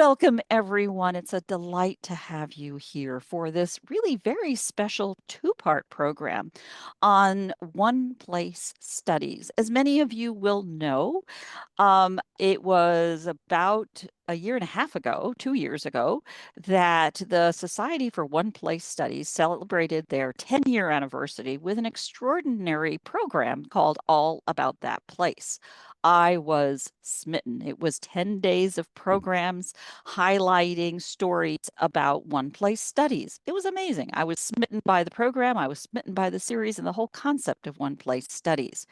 Welcome, everyone. It's a delight to have you here for this really very special two-part program on one place studies. As many of you will know, it was about a year and a half ago, 2 years ago, that the Society for One Place Studies celebrated their 10-year anniversary with an extraordinary program called All About That Place. I was smitten. It was 10 days of programs highlighting stories about one place studies. It was amazing. I was smitten by the program, I was smitten by the series and the whole concept of one place studies.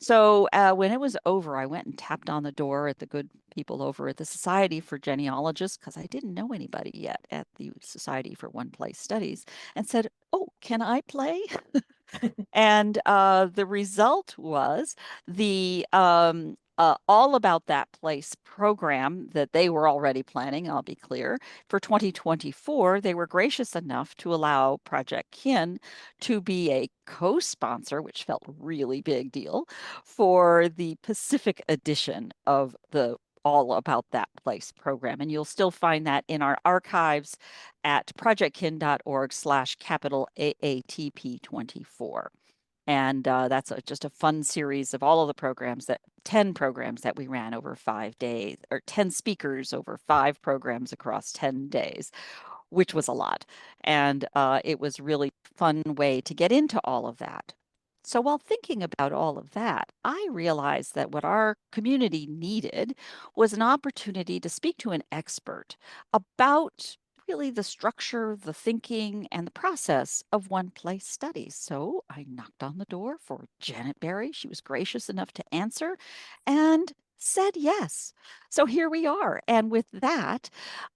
So when it was over, I went and tapped on the door at the good people over at the Society for Genealogists, because I didn't know anybody yet at the Society for One Place Studies, and said, "Oh, can I play?" And the result was the All About That Place program that they were already planning, I'll be clear, for 2024. They were gracious enough to allow Project Kin to be a co-sponsor, which felt really big deal, for the Pacific edition of the All About That Place program. And you'll still find that in our archives at projectkin.org/capital AATP24. And that's just a fun series of all of the programs 10 programs that we ran over 5 days, or 10 speakers over 5 programs across 10 days, which was a lot. And it was really fun way to get into all of that. So while thinking about all of that, I realized that what our community needed was an opportunity to speak to an expert about really the structure, the thinking, and the process of one place studies. So I knocked on the door for Janet Barrie. She was gracious enough to answer and said yes. So here we are. And with that,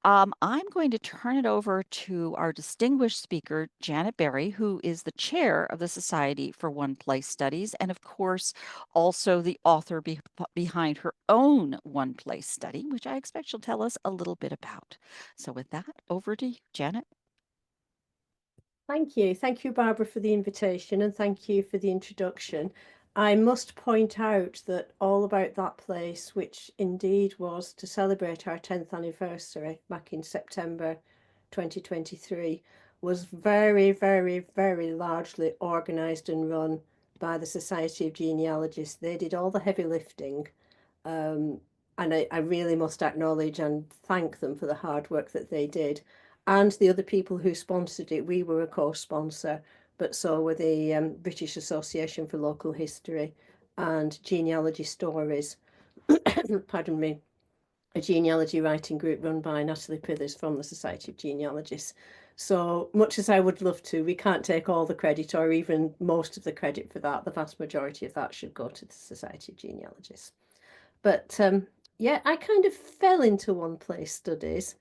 I'm going to turn it over to our distinguished speaker, Janet Barrie, who is the chair of the Society for One Place Studies, and of course, also the author behind her own One Place study, which I expect she'll tell us a little bit about. So with that, over to you, Janet. Thank you. Thank you, Barbara, for the invitation, and thank you for the introduction. I must point out that All About That Place, which indeed was to celebrate our 10th anniversary back in September 2023, was very, very, very largely organised and run by the Society of Genealogists. They did all the heavy lifting. And I really must acknowledge and thank them for the hard work that they did. And the other people who sponsored it, we were a co-sponsor, but so were the British Association for Local History and Genealogy Stories, pardon me, a genealogy writing group run by Natalie Prithers from the Society of Genealogists. So much as I would love to, we can't take all the credit or even most of the credit for that. The vast majority of that should go to the Society of Genealogists. But yeah, I kind of fell into one place studies,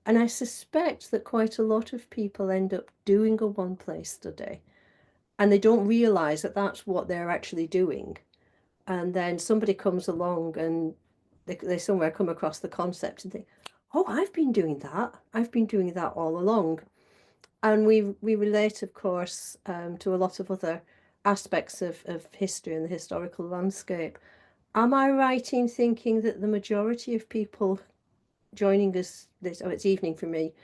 and I suspect that quite a lot of people end up doing a one place study and they don't realize that that's what they're actually doing. And then somebody comes along and they somewhere come across the concept and think, oh, I've been doing that. I've been doing that all along. And we relate, of course, to a lot of other aspects of history and the historical landscape. Am I right in thinking that the majority of people joining us this, oh, it's evening for me,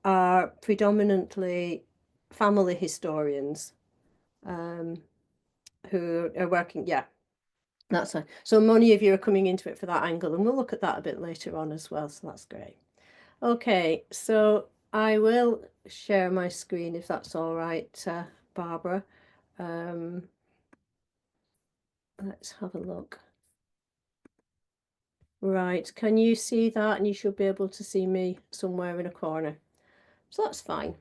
are predominantly family historians who are working? Yeah, that's a, so many of you are coming into it for that angle, and we'll look at that a bit later on as well. So that's great. Okay, so I will share my screen if that's all right, Barbara. Um, let's have a look. Right, can you see that? And you should be able to see me somewhere in a corner. So that's fine.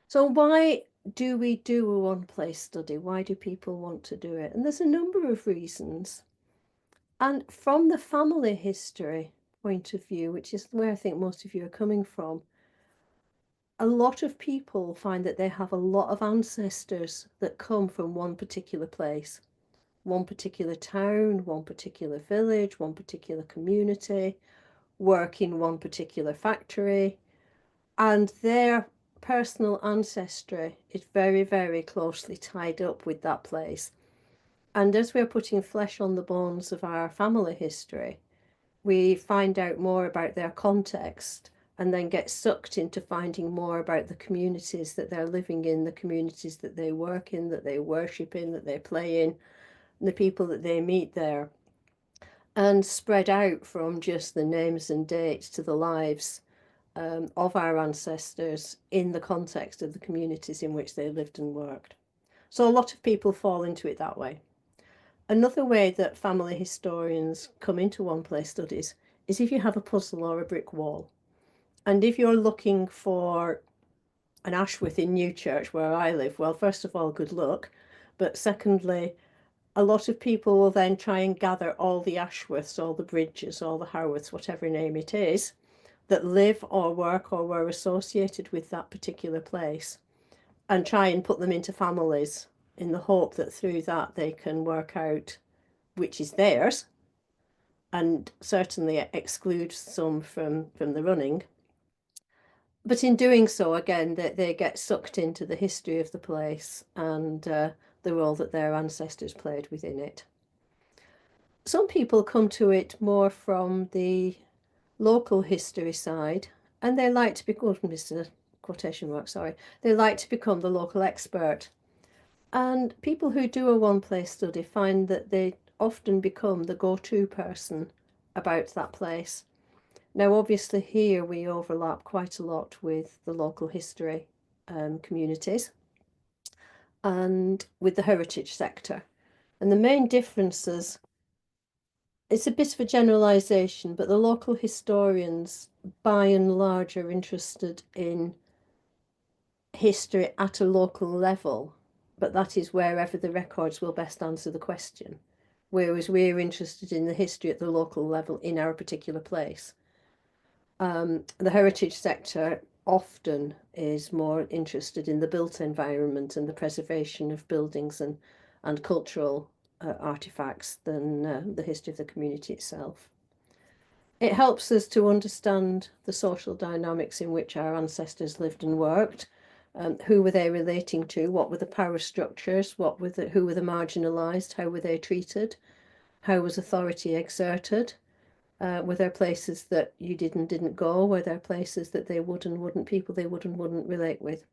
So why do we do a one-place study? Why do people want to do it? And there's a number of reasons. And from the family history point of view, which is where I think most of you are coming from, a lot of people find that they have a lot of ancestors that come from one particular place, one particular town, one particular village, one particular community, work in one particular factory, and their personal ancestry is very, very closely tied up with that place. And as we're putting flesh on the bones of our family history, we find out more about their context and then get sucked into finding more about the communities that they're living in, the communities that they work in, that they worship in, that they play in, and the people that they meet there, and spread out from just the names and dates to the lives of our ancestors in the context of the communities in which they lived and worked. So a lot of people fall into it that way. Another way that family historians come into one place studies is if you have a puzzle or a brick wall. And if you're looking for an Ashworth in Newchurch, where I live, well, first of all, good luck. But secondly, a lot of people will then try and gather all the Ashworths, all the Bridges, all the Howarths, whatever name it is, that live or work or were associated with that particular place, and try and put them into families in the hope that through that they can work out which is theirs and certainly exclude some from the running. But in doing so, again, they get sucked into the history of the place and the role that their ancestors played within it. Some people come to it more from the local history side, and they like to become, this is a quotation mark, sorry, they like to become the local expert. And people who do a one place study find that they often become the go to person about that place. Now, obviously, here we overlap quite a lot with the local history communities and with the heritage sector. And the main differences, it's a bit of a generalisation, but the local historians, by and large, are interested in history at a local level, but that is wherever the records will best answer the question. Whereas we're interested in the history at the local level in our particular place. The heritage sector often is more interested in the built environment and the preservation of buildings and cultural artifacts than the history of the community itself. It helps us to understand the social dynamics in which our ancestors lived and worked. Who were they relating to? What were the power structures? Who were the marginalised? How were they treated? How was authority exerted? Were there places that you did and didn't go? Were there places that they would and wouldn't, people they would and wouldn't relate with?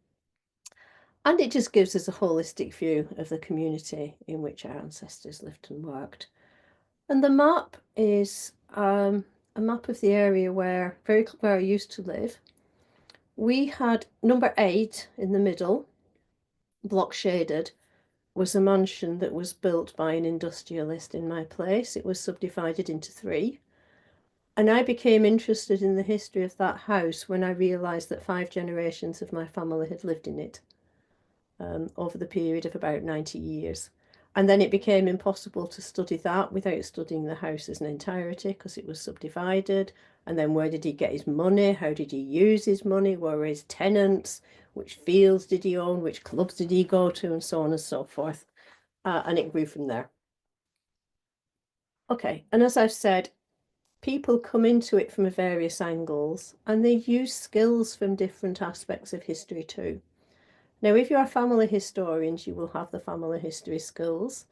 And it just gives us a holistic view of the community in which our ancestors lived and worked. And the map is a map of the area where I used to live. We had number 8 in the middle, block shaded, was a mansion that was built by an industrialist in my place. It was subdivided into 3. And I became interested in the history of that house when I realised that 5 generations of my family had lived in it over the period of about 90 years. And then it became impossible to study that without studying the house as an entirety because it was subdivided. And then where did he get his money? How did he use his money? Where were his tenants? Which fields did he own? Which clubs did he go to? And so on and so forth. And it grew from there. Okay, and as I've said, people come into it from various angles and they use skills from different aspects of history too. Now, if you're family historians, you will have the family history skills.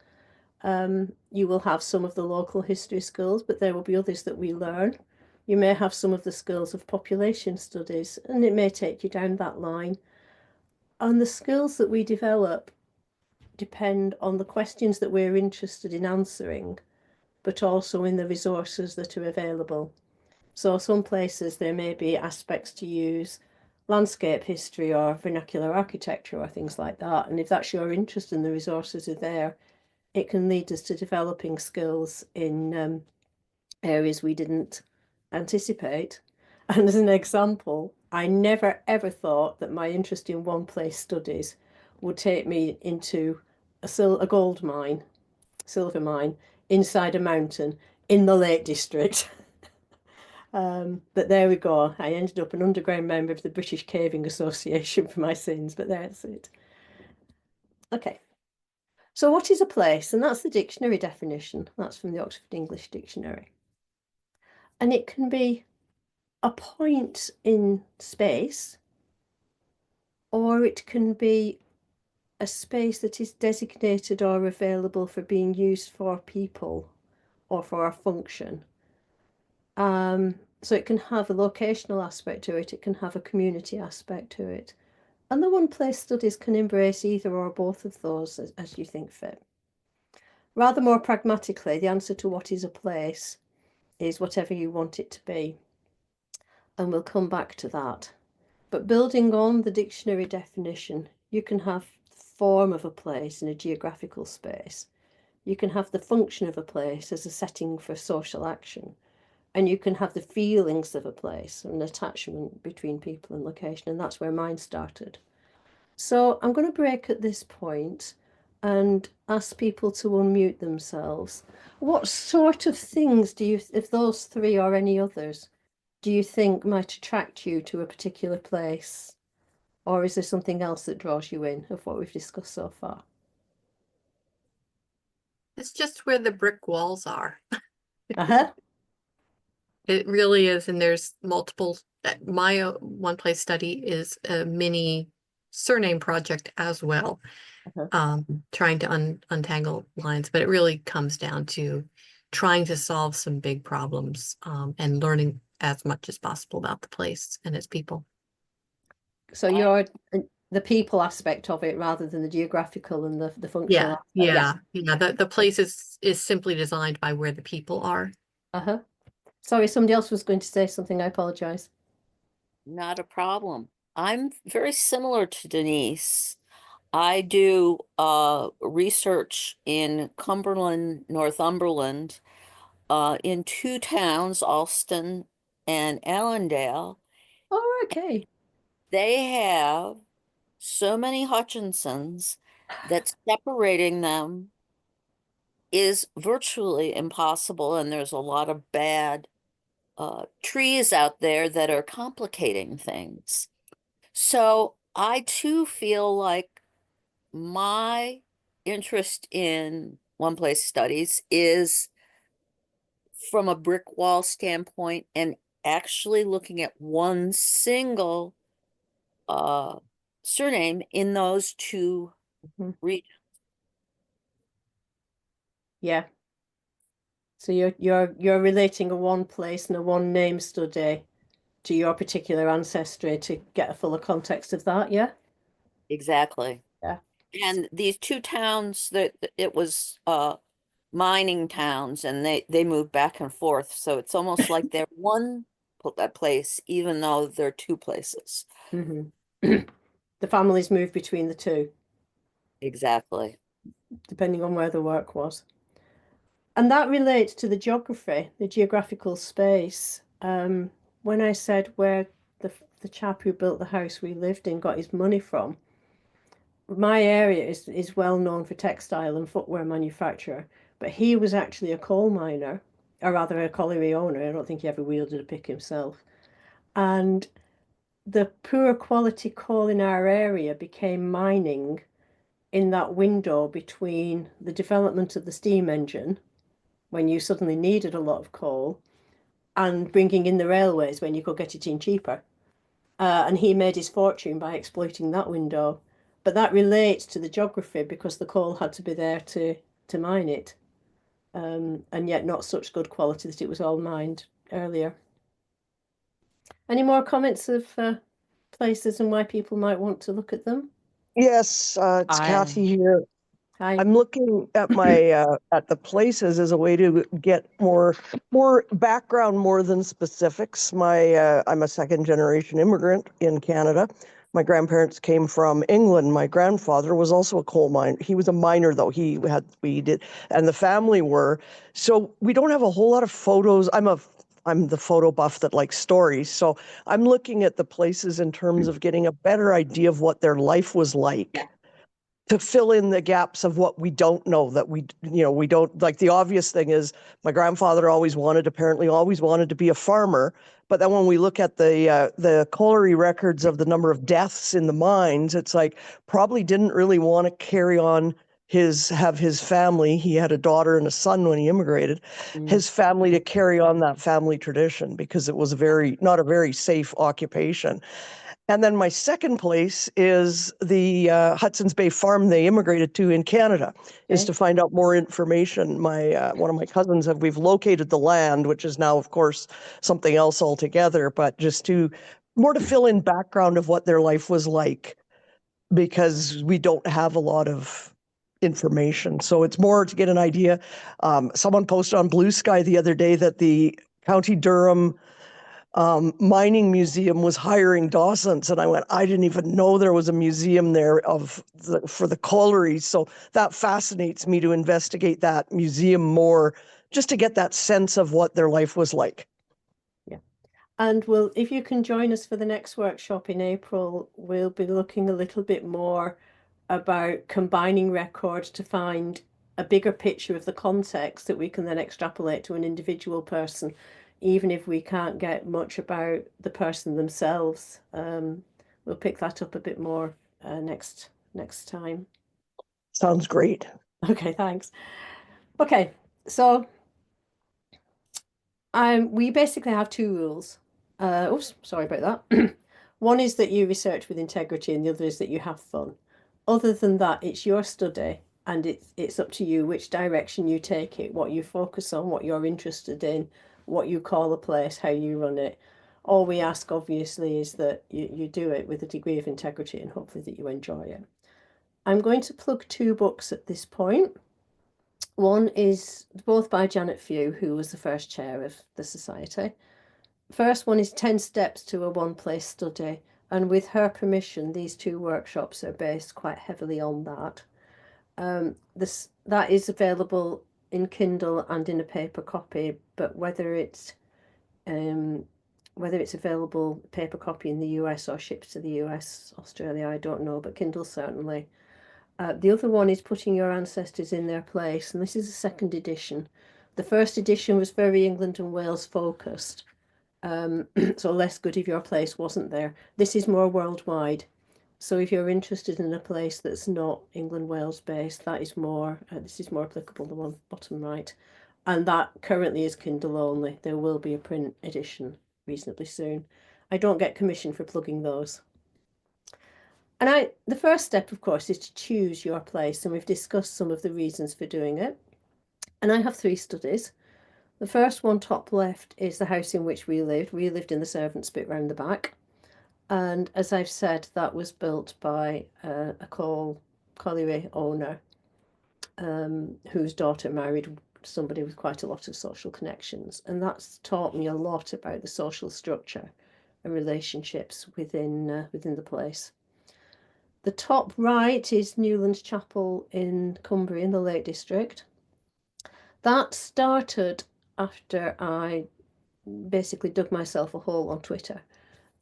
You will have some of the local history skills, but there will be others that we learn. You may have some of the skills of population studies, and it may take you down that line. And the skills that we develop depend on the questions that we're interested in answering, but also in the resources that are available. So some places there may be aspects to use landscape history or vernacular architecture or things like that. And if that's your interest and the resources are there, it can lead us to developing skills in areas we didn't anticipate. And as an example, I never ever thought that my interest in one place studies would take me into a gold mine, silver mine, inside a mountain in the Lake District. But there we go. I ended up an underground member of the British Caving Association for my sins, but that's it. Okay. So what is a place? And that's the dictionary definition. That's from the Oxford English Dictionary. And it can be a point in space, or it can be a space that is designated or available for being used for people or for a function. So it can have a locational aspect to it, it can have a community aspect to it. And the one place studies can embrace either or both of those as you think fit. Rather more pragmatically, the answer to what is a place is whatever you want it to be. And we'll come back to that. But building on the dictionary definition, you can have the form of a place in a geographical space. You can have the function of a place as a setting for social action. And you can have the feelings of a place, an attachment between people and location. And that's where mine started. So I'm going to break at this point and ask people to unmute themselves. What sort of things do you, if those three or any others, do you think might attract you to a particular place? Or is there something else that draws you in of what we've discussed so far? It's just where the brick walls are. Uh-huh. It really is. And there's multiple. My one place study is a mini surname project as well, Uh-huh. trying to untangle lines. But it really comes down to trying to solve some big problems, and learning as much as possible about the place and its people. So you're the people aspect of it rather than the geographical and the functional Yeah, aspect. Yeah. yeah. The place is simply designed by where the people are. Uh-huh. Sorry, somebody else was going to say something. I apologize. Not a problem. I'm very similar to Denise. I do research in Cumberland, Northumberland, in two towns, Alston and Allendale. Oh, okay. They have so many Hutchinsons that separating them is virtually impossible, and there's a lot of bad trees out there that are complicating things. So I too feel like my interest in one place studies is from a brick wall standpoint and actually looking at one single uh, surname in those two Mhm. regions. Yeah. So you're relating a one place and a one name study to your particular ancestry to get a fuller context of that, yeah? Exactly. Yeah. And these two towns that it was mining towns, and they move back and forth, so it's almost like they're one place even though they're two places. Hmm. The families move between the two, Exactly. depending on where the work was. And that relates to the geography, the geographical space. When I said where the chap who built the house we lived in got his money from, my area is well known for textile and footwear manufacture, but he was actually a coal miner, or rather a colliery owner. I don't think he ever wielded a pick himself. And the poor quality coal in our area became mining in that window between the development of the steam engine, when you suddenly needed a lot of coal, and bringing in the railways when you could get it in cheaper. And he made his fortune by exploiting that window. But that relates to the geography because the coal had to be there to mine it, and yet not such good quality that it was all mined earlier. Any more comments of places and why people might want to look at them? Yes, it's I Kathy here. Hi. I'm looking at my at the places as a way to get more background more than specifics. I'm a second generation immigrant in Canada. My grandparents came from England. My grandfather was also a coal miner. He was a miner though. We did, and the family were. So we don't have a whole lot of photos. I'm the photo buff that likes stories. So I'm looking at the places in terms of getting a better idea of what their life was like to fill in the gaps of what we don't know that we don't like. The obvious thing is my grandfather apparently always wanted to be a farmer, but then when we look at the colliery records of the number of deaths in the mines, it's like probably didn't really want to carry on his family. He had a daughter and a son when he immigrated. His family to carry on that family tradition because it was not a very safe occupation. And then my second place is the Hudson's Bay farm they immigrated to in Canada, is to find out more information. One of my cousins we've located the land, which is now, of course, something else altogether, but just to fill in background of what their life was like, because we don't have a lot of information. So it's more to get an idea. Someone posted on Blue Sky the other day that the County Durham mining museum was hiring docents, and I went, I didn't even know there was a museum there for the collieries. So that fascinates me to investigate that museum more, just to get that sense of what their life was like. Yeah. And if you can join us for the next workshop in April, we'll be looking a little bit more about combining records to find a bigger picture of the context that we can then extrapolate to an individual person, even if we can't get much about the person themselves. We'll pick that up a bit more next time. Sounds great. Okay, thanks. Okay, so we basically have two rules. Oops, sorry about that. One is that you research with integrity, and the other is that you have fun. Other than that, it's your study, and it's up to you which direction you take it, what you focus on, what you're interested in, what you call a place, how you run it. All we ask, obviously, is that you do it with a degree of integrity and hopefully that you enjoy it. I'm going to plug two books at this point. One is both by Janet Few, who was the first chair of the Society. First one is 10 Steps to a One Place Study, and with her permission, these two workshops are based quite heavily on that. That is available in Kindle and in a paper copy, but whether it's available paper copy in the US or shipped to the US, Australia, I don't know, but Kindle certainly. The other one is Putting Your Ancestors in Their Place, and this is a second edition. The first edition was very England and Wales focused, so less good if your place wasn't there. This is more worldwide. So if you're interested in a place that's not England, Wales based, that is more, this is more applicable, the one bottom right. And that currently is Kindle only. There will be a print edition reasonably soon. I don't get commission for plugging those. And the first step, of course, is to choose your place, and we've discussed some of the reasons for doing it. And I have three studies. The first one, top left, is the house in which we lived. We lived in the servants' bit round the back. And as I've said, that was built by a colliery owner whose daughter married somebody with quite a lot of social connections. And that's taught me a lot about the social structure and relationships within the place. The top right is Newlands Chapel in Cumbria in the Lake District. That started after I basically dug myself a hole on Twitter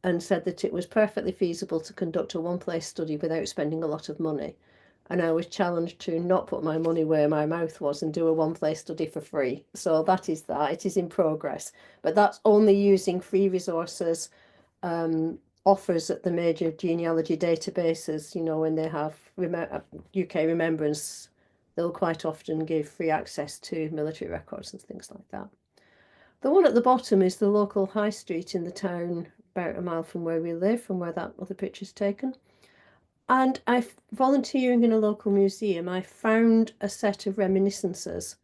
and said that it was perfectly feasible to conduct a one-place study without spending a lot of money. And I was challenged to not put my money where my mouth was and do a one-place study for free. So that is that. It is in progress. But that's only using free resources, offers at the major genealogy databases. You know, when they have UK Remembrance, they'll quite often give free access to military records and things like that. The one at the bottom is the local high street in the town, about a mile from where we live, from where that other picture's taken. And volunteering in a local museum, I found a set of reminiscences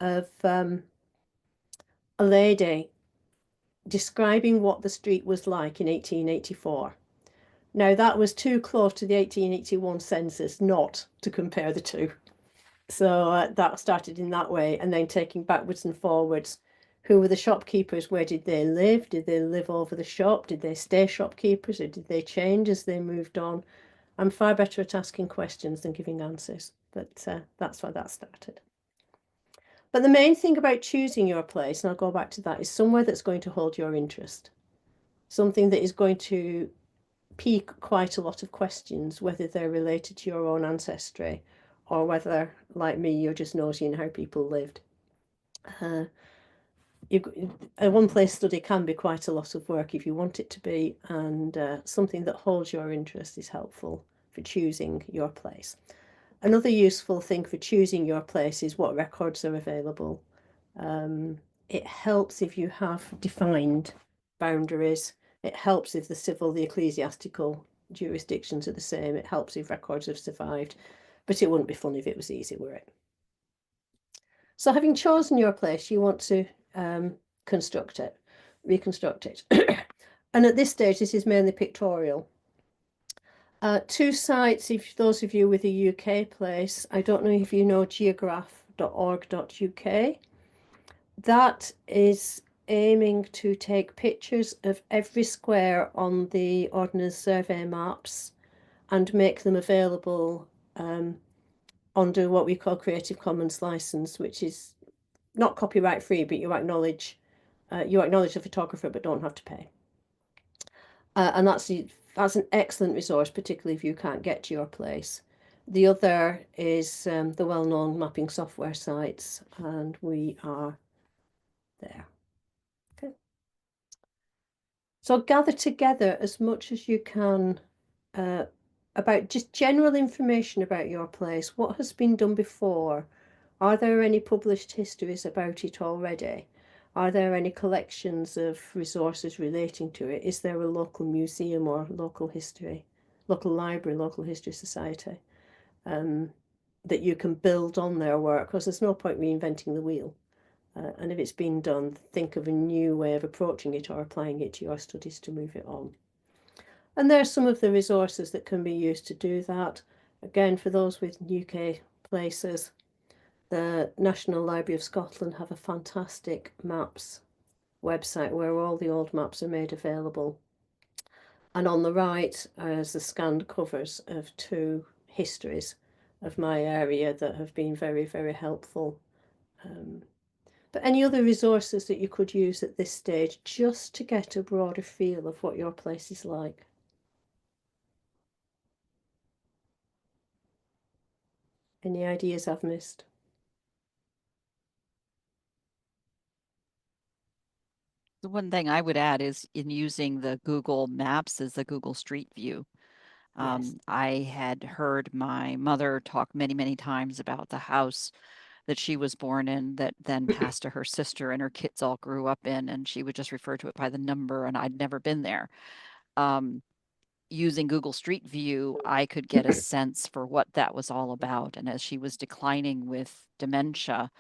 of a lady describing what the street was like in 1884. Now, that was too close to the 1881 census not to compare the two. So that started in that way, and then taking backwards and forwards. Who were the shopkeepers? Where did they live? Did they live over the shop? Did they stay shopkeepers, or did they change as they moved on? I'm far better at asking questions than giving answers, but that's why that started. But the main thing about choosing your place, and I'll go back to that, is somewhere that's going to hold your interest. Something that is going to pique quite a lot of questions, whether they're related to your own ancestry or whether, like me, you're just noticing how people lived. A one-place study can be quite a lot of work if you want it to be, and something that holds your interest is helpful for choosing your place. Another useful thing for choosing your place is what records are available. It helps if you have defined boundaries. It helps if the civil, the ecclesiastical jurisdictions are the same. It helps if records have survived, but it wouldn't be fun if it was easy, would it? So having chosen your place, you want to construct it, reconstruct it. And at this stage, this is mainly pictorial. Two sites, if those of you with a UK place, I don't know if you know geograph.org.uk. That is aiming to take pictures of every square on the Ordnance Survey maps and make them available under what we call Creative Commons license, which is not copyright free, but you acknowledge the photographer but don't have to pay. And that's an excellent resource, particularly if you can't get to your place. The other is the well-known mapping software sites, and we are there. Okay. So gather together as much as you can about just general information about your place. What has been done before? Are there any published histories about it already? Are there any collections of resources relating to it? Is there a local museum or local history, local library, local history society that you can build on their work? Because there's no point reinventing the wheel. And if it's been done, think of a new way of approaching it or applying it to your studies to move it on. And there are some of the resources that can be used to do that. Again, for those with UK places, the National Library of Scotland have a fantastic maps website where all the old maps are made available. And on the right is the scanned covers of two histories of my area that have been very, very helpful. But any other resources that you could use at this stage just to get a broader feel of what your place is like? Any ideas I've missed? The one thing I would add is in using the Google Maps is the Google Street View. Yes. I had heard my mother talk many, many times about the house that she was born in that then passed to her sister and her kids all grew up in, and she would just refer to it by the number, and I'd never been there. Using Google Street View, I could get a sense for what that was all about. And as she was declining with dementia,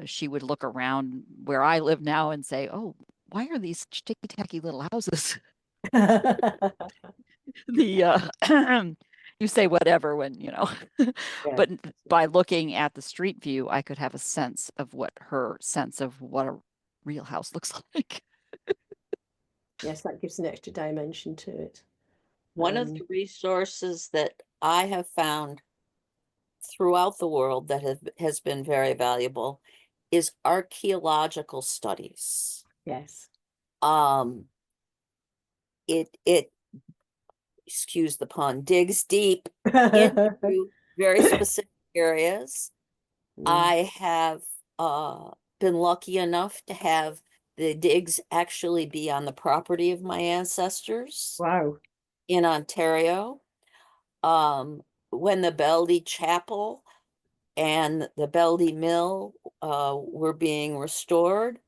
she would look around where I live now and say, "Oh, why are these ticky tacky little houses?" You say whatever when, Yeah. but by looking at the street view, I could have a sense of what her sense of what a real house looks like. Yes, that gives an extra dimension to it. One of the resources that I have found throughout the world that has been very valuable is archaeological studies. Yes. Um, it excuse the pun, digs deep into very specific areas. I have been lucky enough to have the digs actually be on the property of my ancestors Wow. in Ontario. When the Beldie Chapel and the Beldie Mill were being restored,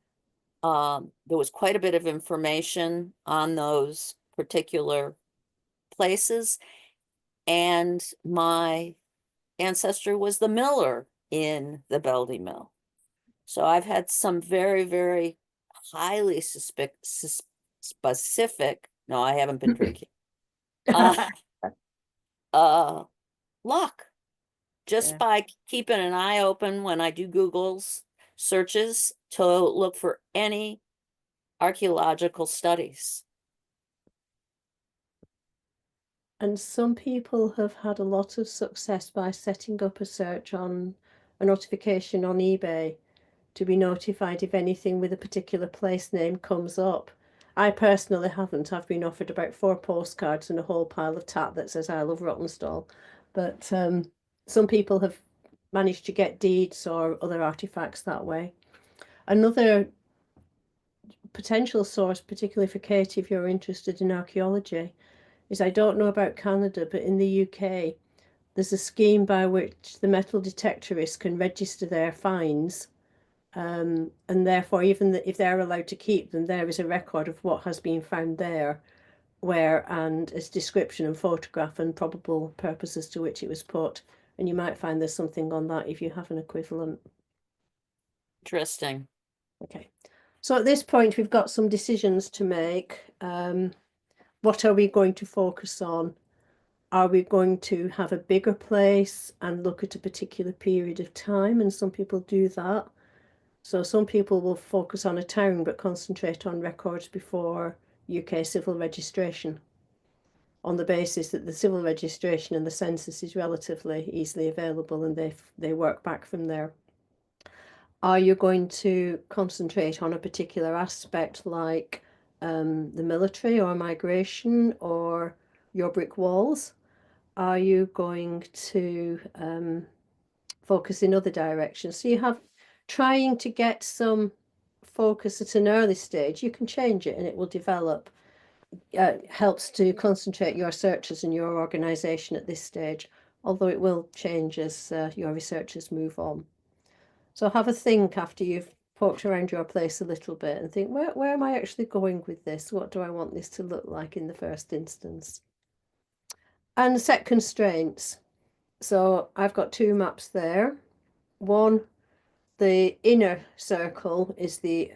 there was quite a bit of information on those particular places. And my ancestor was the miller in the Beldie Mill. So I've had some very, very highly specific, no, I haven't been drinking, uh, luck just Yeah. by keeping an eye open when I do Google's searches to look for any archaeological studies. And some people have had a lot of success by setting up a search on a notification on eBay to be notified if anything with a particular place name comes up. I personally haven't. I've been offered about 4 postcards and a whole pile of tat that says I love Rottenstall. But some people have managed to get deeds or other artifacts that way. Another potential source, particularly for Katie, if you're interested in archaeology, is I don't know about Canada, but in the UK, there's a scheme by which the metal detectorists can register their finds, and therefore, even if they're allowed to keep them, there is a record of what has been found there, where, and its description and photograph and probable purposes to which it was put. And you might find there's something on that if you have an equivalent. Interesting. Okay. So at this point, we've got some decisions to make. What are we going to focus on? Are we going to have a bigger place and look at a particular period of time? And some people do that. So some people will focus on a town but concentrate on records before UK civil registration, on the basis that the civil registration and the census is relatively easily available, and they work back from there. Are you going to concentrate on a particular aspect like the military or migration or your brick walls? Are you going to focus in other directions? So you have trying to get some focus at an early stage. You can change it and it will develop. Helps to concentrate your searches and your organisation at this stage, although it will change as your researchers move on. So have a think after you've poked around your place a little bit and think, where am I actually going with this? What do I want this to look like in the first instance? And set constraints. So I've got two maps there. One, the inner circle is the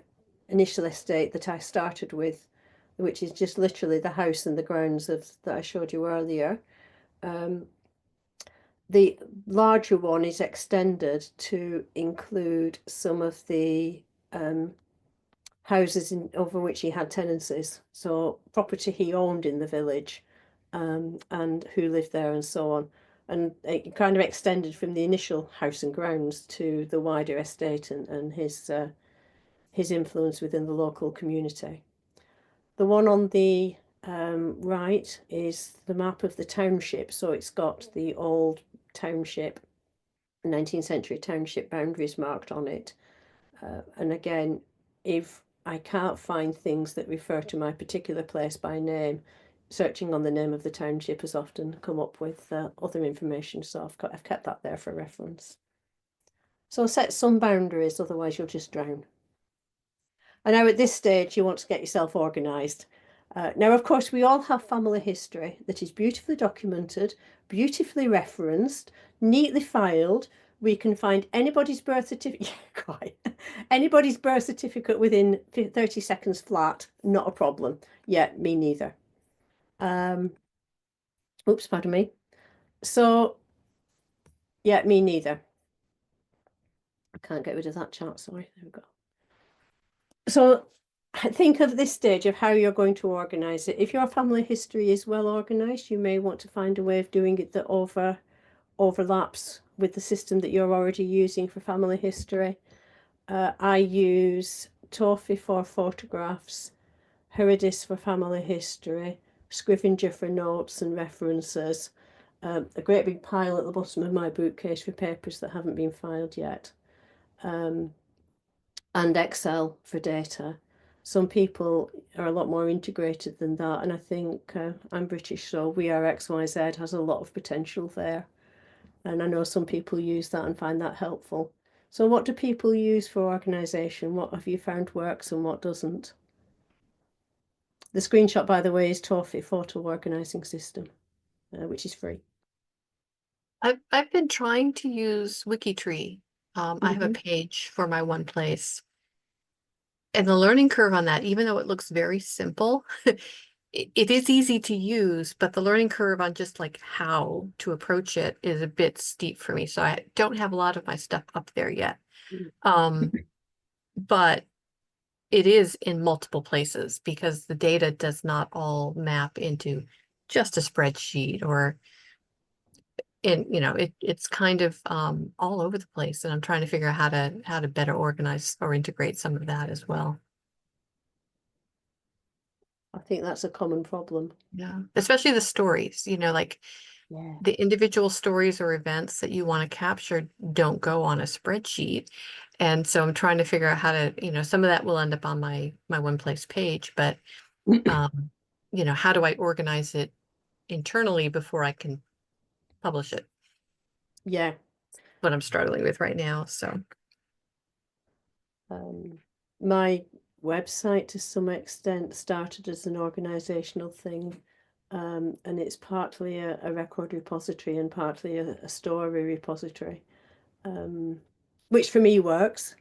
initial estate that I started with, which is just literally the house and the grounds that I showed you earlier. The larger one is extended to include some of the houses over which he had tenancies, so property he owned in the village, and who lived there and so on. And it kind of extended from the initial house and grounds to the wider estate and his influence within the local community. The one on the right is the map of the township. So it's got the old township, 19th century township boundaries marked on it. And again, if I can't find things that refer to my particular place by name, searching on the name of the township has often come up with other information. So I've kept that there for reference. So set some boundaries, otherwise you'll just drown. And now at this stage, you want to get yourself organised. Now, of course, we all have family history that is beautifully documented, beautifully referenced, neatly filed. We can find anybody's birth certificate, quite, anybody's birth certificate within 30 seconds flat, not a problem. Yeah, me neither. Oops, pardon me. So, yeah, me neither. I can't get rid of that chart, sorry. There we go. So think of this stage of how you're going to organize it. If your family history is well organized, you may want to find a way of doing it that overlaps with the system that you're already using for family history. I use Toffee for photographs, Herodis for family history, Scrivenger for notes and references, a great big pile at the bottom of my bookcase for papers that haven't been filed yet. And Excel for data. Some people are a lot more integrated than that, and I think I'm British, so We Are XYZ has a lot of potential there. And I know some people use that and find that helpful. So what do people use for organisation? What have you found works and what doesn't? The screenshot, by the way, is Toffee Photo Organising System, which is free. I've been trying to use Wikitree. I have a page for my one place. And the learning curve on that, even though it looks very simple, it is easy to use, but the learning curve on just like how to approach it is a bit steep for me. So I don't have a lot of my stuff up there yet. But it is in multiple places because the data does not all map into just a spreadsheet or it's kind of all over the place, and I'm trying to figure out how to better organize or integrate some of that as well. I think that's a common problem. Yeah, especially the stories, like the individual stories or events that you want to capture don't go on a spreadsheet. And so I'm trying to figure out how to, some of that will end up on my one place page, but how do I organize it internally before I can publish it? Yeah. what I'm struggling with right now. So My website to some extent started as an organizational thing. And it's partly a record repository and partly a story repository, which for me works.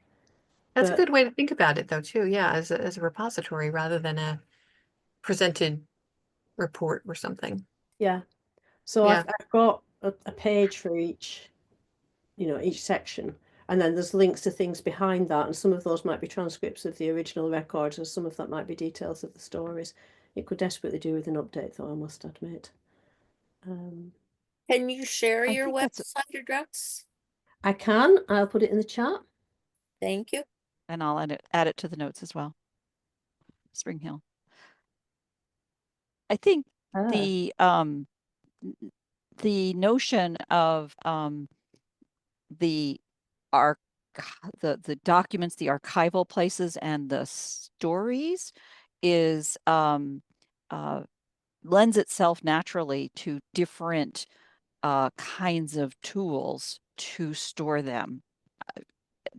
that's a But good way to think about it, though, too. Yeah, as a repository rather than a presented report or something. yeah, so Yeah. I've got a page for each, each section, and then there's links to things behind that, and some of those might be transcripts of the original records, and some of that might be details of the stories. It could desperately do with an update, though, I must admit. Can you share I your think that's, website address? I'll put it in the chat. Thank you. and I'll add it to the notes as well. Spring Hill. I think Ah. the notion of the arch the documents, the archival places, and the stories is lends itself naturally to different kinds of tools to store them.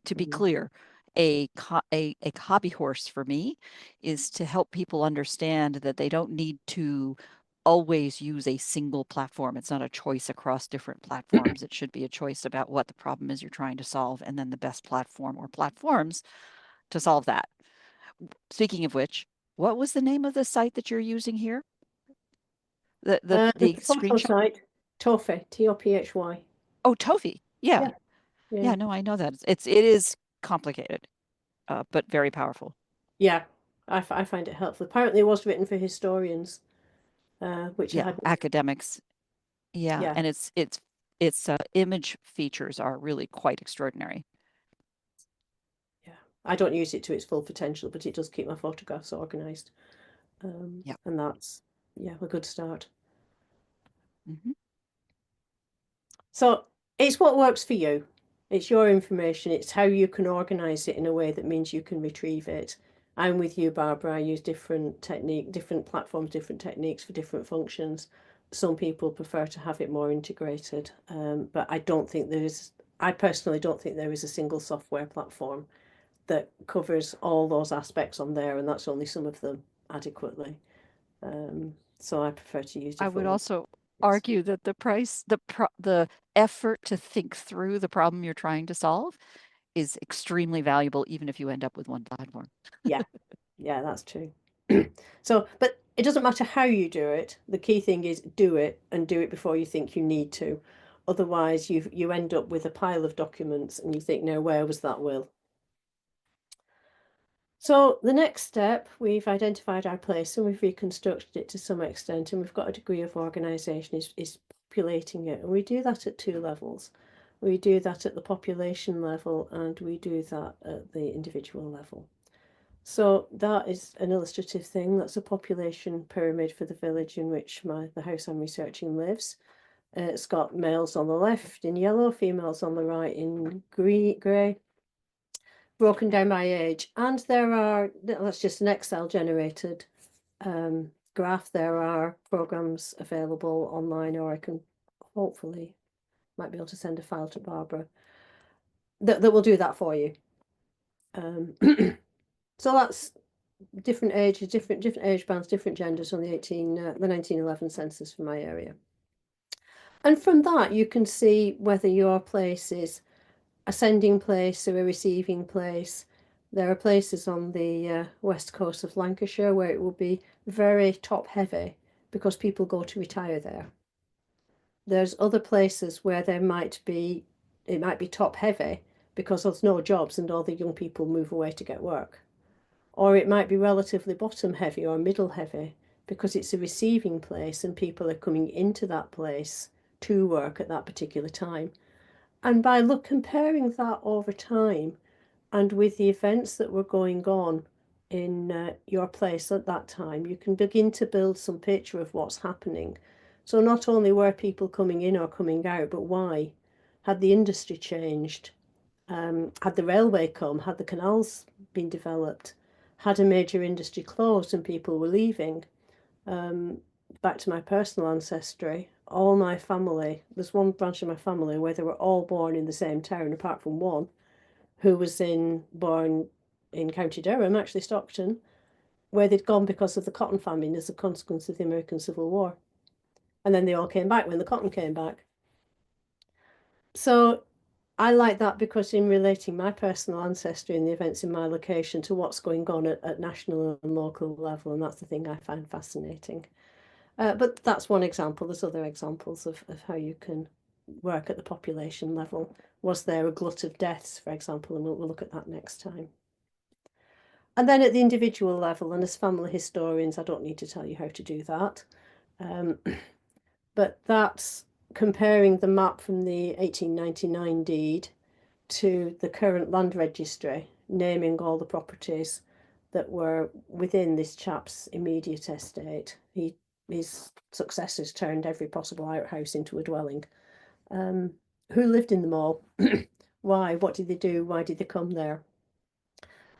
To be clear, a hobby horse for me is to help people understand that they don't need to always use a single platform. It's not a choice across different platforms. It should be a choice about what the problem is you're trying to solve, and then the best platform or platforms to solve that. Speaking of which, what was the name of the site that you're using here? The The photo screenshot? site, Tophy, Tophy. Oh, Tofi. Yeah. Yeah, yeah, Yeah, no, I know that. It is complicated, but very powerful. yeah. I find it helpful. Apparently, it was written for historians, which I Yeah, hadn't. academics. Yeah, Yeah, and it's image features are really quite extraordinary. yeah. I don't use it to its full potential, but it does keep my photographs organized, Yeah. and that's a good start. Hmm. So it's what works for you. It's your information. It's how you can organize it in a way that means you can retrieve it. I'm with you, Barbara. I use different platforms, different techniques for different functions. Some people prefer to have it more integrated, but I personally don't think there is a single software platform that covers all those aspects on there, and that's only some of them adequately. So I prefer to use I would different ones. also argue that the effort to think through the problem you're trying to solve is extremely valuable, even if you end up with one platform. Yeah, yeah, that's true. So, but it doesn't matter how you do it. The key thing is do it and do it before you think you need to. Otherwise, you end up with a pile of documents and you think, no, where was that will? So the next step, we've identified our place and we've reconstructed it to some extent, and we've got a degree of organisation is populating it. And we do that at two levels. We do that at the population level and we do that at the individual level. So that is an illustrative thing. That's a population pyramid for the village in which the house I'm researching lives. It's got males on the left in yellow, females on the right in grey, broken down by age. And that's just an Excel generated graph. There are programs available online, or I can hopefully might be able to send a file to Barbara that will do that for you. So that's different ages, different age bands, different genders on the 1911 census for my area. And from that, you can see whether your place is a sending place or a receiving place. There are places on the west coast of Lancashire where it will be very top heavy because people go to retire there. There's other places where it might be top heavy because there's no jobs and all the young people move away to get work. Or it might be relatively bottom heavy or middle heavy because it's a receiving place and people are coming into that place to work at that particular time. And by comparing that over time and with the events that were going on in your place at that time, you can begin to build some picture of what's happening. So not only were people coming in or coming out, but why? Had the industry changed? Had the railway come? Had the canals been developed? Had a major industry closed and people were leaving? Back to my personal ancestry, all my family, there's one branch of my family where they were all born in the same town, apart from one who was born in County Durham, actually Stockton, where they'd gone because of the cotton famine as a consequence of the American Civil War. And then they all came back when the cotton came back. So I like that because in relating my personal ancestry and the events in my location to what's going on at national and local level, and that's the thing I find fascinating. But that's one example. There's other examples of how you can work at the population level. Was there a glut of deaths, for example? And we'll look at that next time. And then at the individual level, and as family historians, I don't need to tell you how to do that. But that's comparing the map from the 1899 deed to the current land registry, naming all the properties that were within this chap's immediate estate. His successors turned every possible outhouse into a dwelling. Who lived in them all? Why? What did they do? Why did they come there?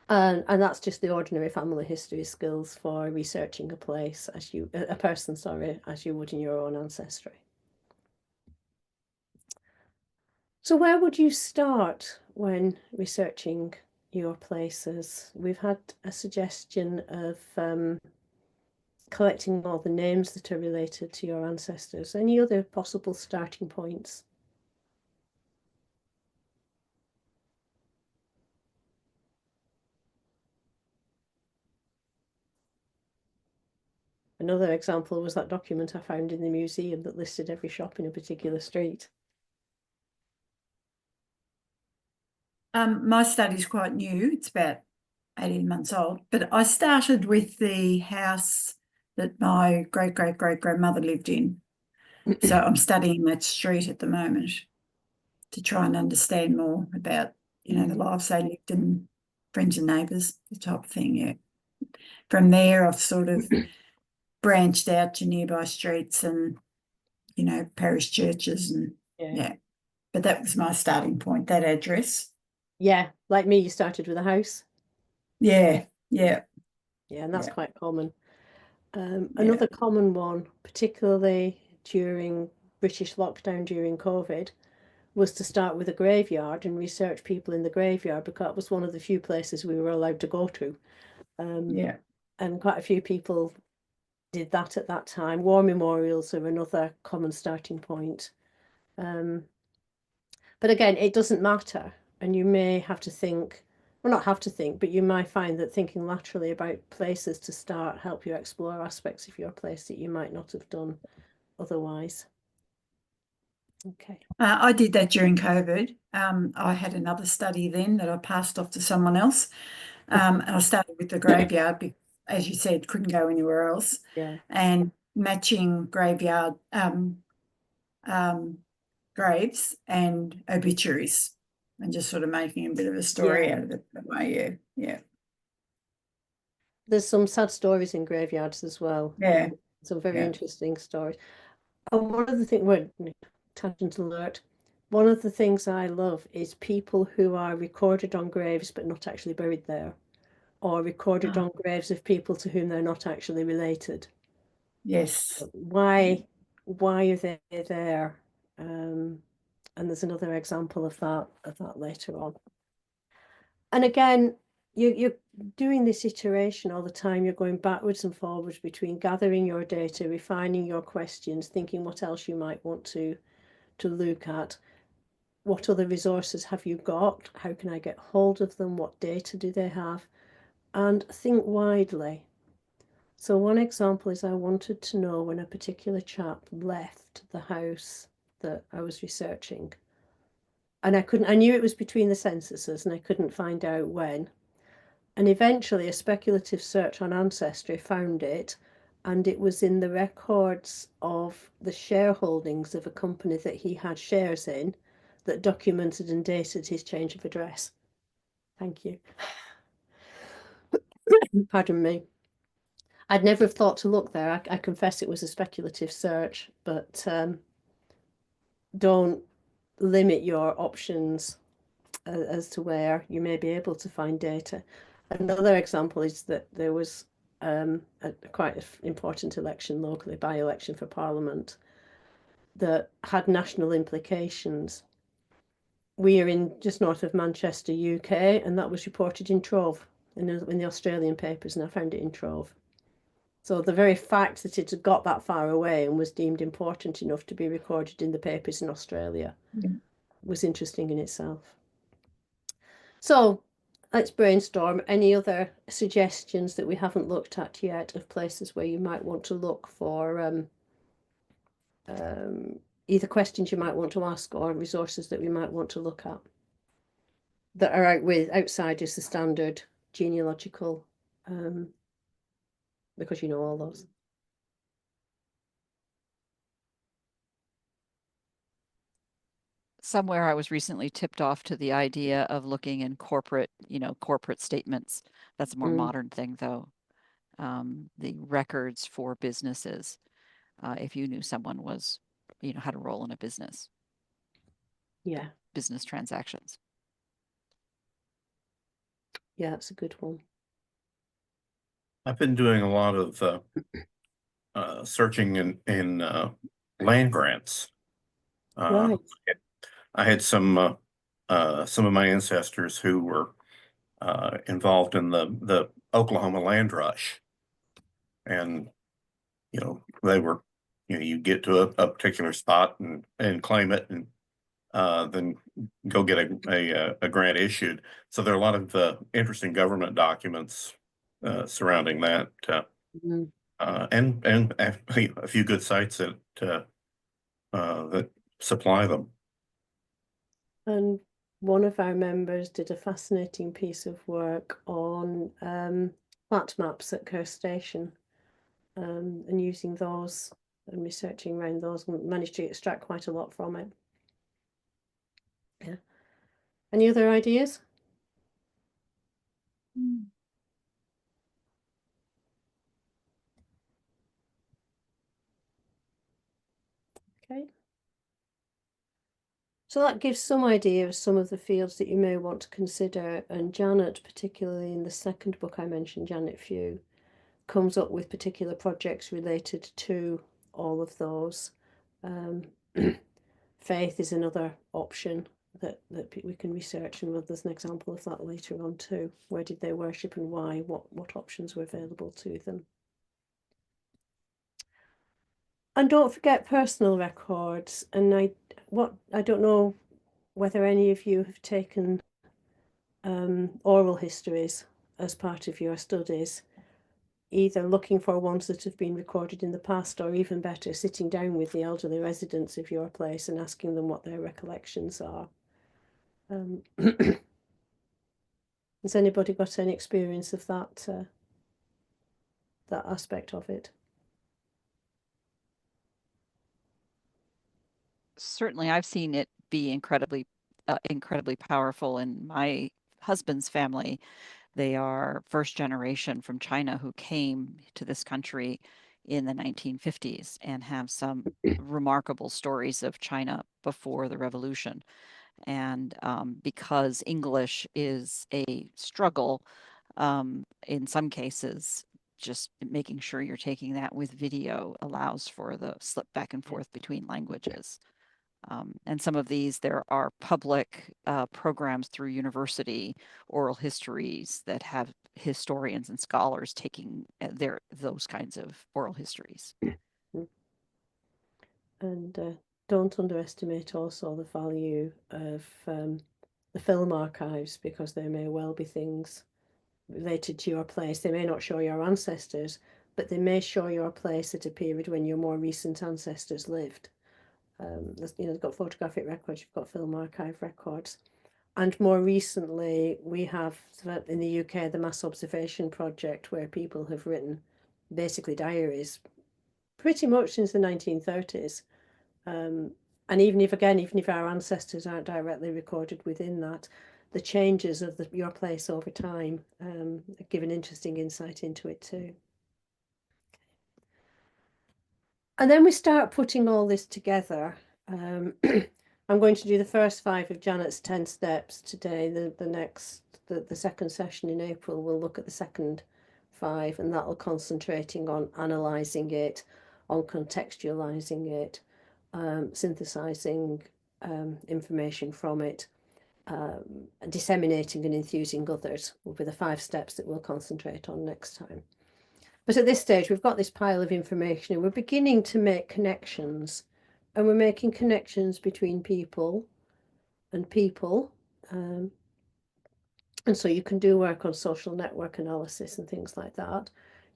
And that's just the ordinary family history skills for researching a place a person, sorry, as you would in your own ancestry. So where would you start when researching your places? We've had a suggestion of collecting all the names that are related to your ancestors. Any other possible starting points? Another example was that document I found in the museum that listed every shop in a particular street. My study's quite new. It's about 18 months old, but I started with the house that my great-great-great-grandmother lived in. So I'm studying that street at the moment to try and understand more about, the lives they lived and friends and neighbours, the type of thing, yeah. From there, I've sort of branched out to nearby streets and, parish churches and, yeah. But that was my starting point, that address. Yeah, like me, you started with a house. Yeah, yeah. Yeah, and that's quite common. Yeah. Another common one, particularly during British lockdown during COVID, was to start with a graveyard and research people in the graveyard because it was one of the few places we were allowed to go to. Yeah. And quite a few people did that at that time. War memorials are another common starting point. But again, it doesn't matter. And you may have to think, well, not have to think, but you might find that thinking laterally about places to start help you explore aspects of your place that you might not have done otherwise. Okay. I did that during COVID. I had another study then that I passed off to someone else. And I started with the graveyard because, as you said, couldn't go anywhere else. Yeah. And matching graveyard graves and obituaries and just sort of making a bit of a story out of it that way. Yeah. There's some sad stories in graveyards as well. Yeah. Some very interesting stories. And one of the things, well, tangent alert, one of the things I love is people who are recorded on graves but not actually buried there, or recorded on graves of people to whom they're not actually related. Yes. Why are they there? And there's another example of that later on. And again, you're doing this iteration all the time. You're going backwards and forwards between gathering your data, refining your questions, thinking what else you might want to look at. What other resources have you got? How can I get hold of them? What data do they have? And think widely. So one example is I wanted to know when a particular chap left the house that I was researching. And I knew it was between the censuses and I couldn't find out when. And eventually a speculative search on Ancestry found it, and it was in the records of the shareholdings of a company that he had shares in that documented and dated his change of address. Thank you. Pardon me. I'd never have thought to look there. I confess it was a speculative search, but don't limit your options as to where you may be able to find data. Another example is that there was a quite important election locally, by-election for Parliament. that had national implications. We are in just north of Manchester, UK, and that was reported in Trove in the Australian papers, and I found it in Trove. So the very fact that it had got that far away and was deemed important enough to be recorded in the papers in Australia was interesting in itself. So let's brainstorm any other suggestions that we haven't looked at yet of places where you might want to look for either questions you might want to ask or resources that we might want to look at that are outside just the standard genealogical, because you know all those. Somewhere I was recently tipped off to the idea of looking in corporate, corporate statements. That's a more modern thing, though. The records for businesses, if you knew someone was, had a role in a business, Yeah, business transactions. yeah, that's a good one. I've been doing a lot of searching in land grants. Right. I had some of my ancestors who were involved in the Oklahoma land rush, and they were, you get to a particular spot and claim it, and then go get a grant issued. So there are a lot of interesting government documents surrounding that, and a few good sites that supply them. And one of our members did a fascinating piece of work on plat maps at Kerr Station, and using those and researching around those, and managed to extract quite a lot from it. Yeah. Any other ideas? Okay. So that gives some idea of some of the fields that you may want to consider. And Janet, particularly in the second book I mentioned, Janet Few, comes up with particular projects related to all of those. Faith is another option that we can research, and there's an example of that later on too. Where did they worship and why? What options were available to them? And don't forget personal records. And I don't know whether any of you have taken oral histories as part of your studies, either looking for ones that have been recorded in the past, or even better, sitting down with the elderly residents of your place and asking them what their recollections are. Has anybody got any experience of that that aspect of it? Certainly, I've seen it be incredibly powerful in my husband's family. They are first generation from China who came to this country in the 1950s and have some remarkable stories of China before the revolution. And because English is a struggle, in some cases, just making sure you're taking that with video allows for the slip back and forth between languages. And some of these, there are public programs through university oral histories that have historians and scholars taking those kinds of oral histories. And don't underestimate also the value of the film archives, because there may well be things related to your place. They may not show your ancestors, but they may show your place at a period when your more recent ancestors lived. You've got photographic records, you've got film archive records. And more recently, we have in the UK the Mass Observation Project, where people have written basically diaries pretty much since the 1930s. And even if our ancestors aren't directly recorded within that, the changes of your place over time give an interesting insight into it too. And then we start putting all this together. I'm going to do the first 5 of Janet's 10 steps today. The second session in April, we'll look at the second 5, and that'll concentrating on analysing it, on contextualising it, synthesizing information from it, disseminating and enthusing others will be the 5 steps that we'll concentrate on next time. But at this stage, we've got this pile of information and we're beginning to make connections. And we're making connections between people and people. And so you can do work on social network analysis and things like that.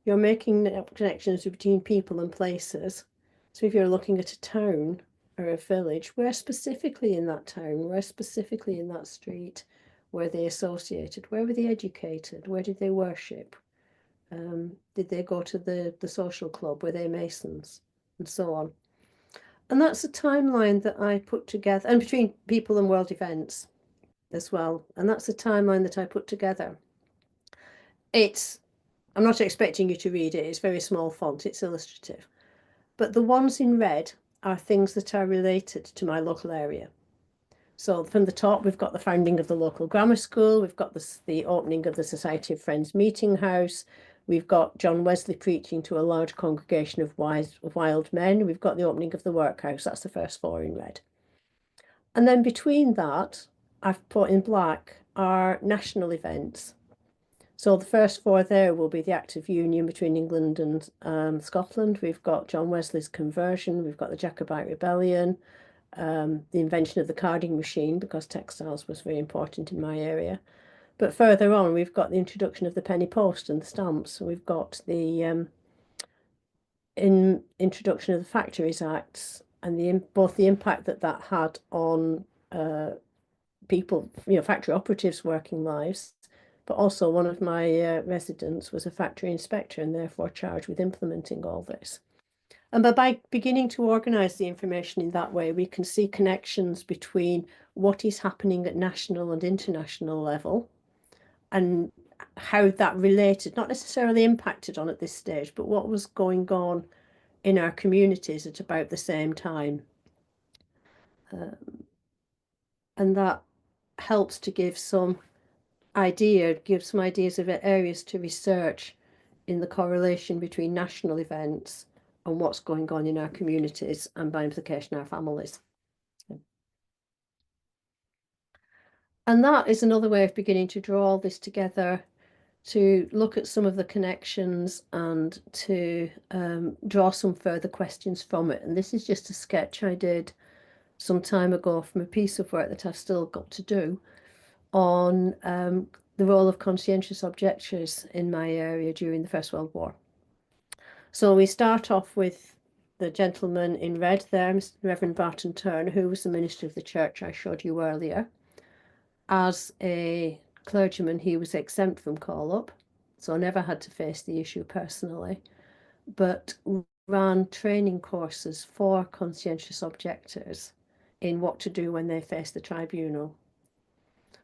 You're making connections between people and places. So if you're looking at a town or a village, where specifically in that town, where specifically in that street were they associated? Where were they educated? Where did they worship? Did they go to the social club? Were they Masons? And so on. And that's a timeline that I put together, and between people and world events as well. And that's a timeline that I put together. I'm not expecting you to read it, it's very small font, it's illustrative. But the ones in red are things that are related to my local area. So from the top, we've got the founding of the local grammar school, we've got the opening of the Society of Friends meeting house, we've got John Wesley preaching to a large congregation of wild men, we've got the opening of the workhouse, that's the first 4 in red. And then between that, I've put in black are national events. So the first 4 there will be the Act of Union between England and Scotland. We've got John Wesley's conversion, we've got the Jacobite Rebellion, the invention of the carding machine, because textiles was very important in my area. But further on, we've got the introduction of the penny post and the stamps. We've got the introduction of the Factories Acts and both the impact that had on people, factory operatives' working lives, but also one of my residents was a factory inspector and therefore charged with implementing all this. And by beginning to organise the information in that way, we can see connections between what is happening at national and international level and how that related, not necessarily impacted on at this stage, but what was going on in our communities at about the same time. And that helps to give some ideas of areas to research in the correlation between national events and what's going on in our communities and by implication our families. And that is another way of beginning to draw all this together, to look at some of the connections and to draw some further questions from it. And this is just a sketch I did some time ago from a piece of work that I've still got to do on the role of conscientious objectors in my area during the First World War. So we start off with the gentleman in red there, Reverend Barton Turner, who was the minister of the church I showed you earlier. As a clergyman, he was exempt from call-up, so I never had to face the issue personally, but ran training courses for conscientious objectors in what to do when they face the tribunal.